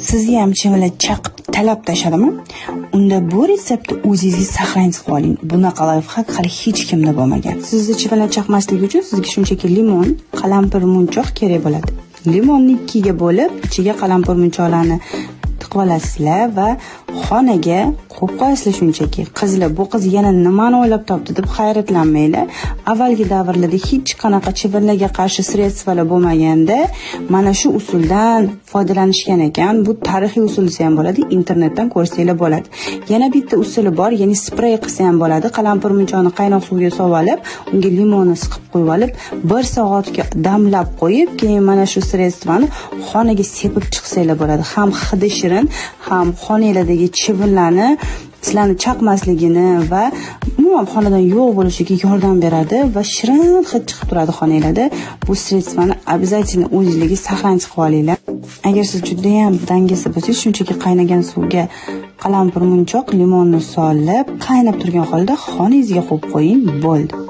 Sizni ham chivinlar chaqib talab tashadimi? Unda bu retseptni o'zingizga saqlanib qoling. Bunaqa layfhak hali hech kimda bo'lmagan. Sizni chivinlar chaqmasligi uchun sizga shunchaki limon, qalampir, munchoq kerak bo'ladi. Limonni 2 ga bo'lib, ichiga qalampir munchoqlarni tiqib olasizlar va xonaga qo'yib qo'yasizlar shunchaki. Qizlar, bu qiz yana nimani o'ylab topdi deb hayratlanmanglar. Avvalgi davrlarda hech qanaqa chivinlarga qarshi sredstvalar bo'lmaganda, mana shu usuldan foydalanishgan ekan. Bu tarixiy usul desa ham bo'ladi, internetdan ko'rsanglar bo'ladi. Yana bitta usuli bor, ya'ni sprey qilsa ham bo'ladi. Qalampir munchoqni qaynoq suvga solib olib, unga limonni siqib qo'yib olib, 1 soatga damlab qo'yib, keyin mana shu sredstvani xonaga sepib chiqsanglar bo'ladi. Ham hidi shirin, ham xonanglardagi chivinlarni sizlarni chaqmasligini va umuman xonadan yo'q bo'lishiga yordam beradi va shirin hid chiqib turadi xonanglarda. Bu sredstvani обязательно o'zingizga saqlanib qolib olinglar. Agar siz juda ham dangasa bo'lsangiz, shunchaki qaynagan suvga qalampir munchoq, limonni solib, qaynab turgan holda xonangizga qo'yib qo'ying, bo'ldi.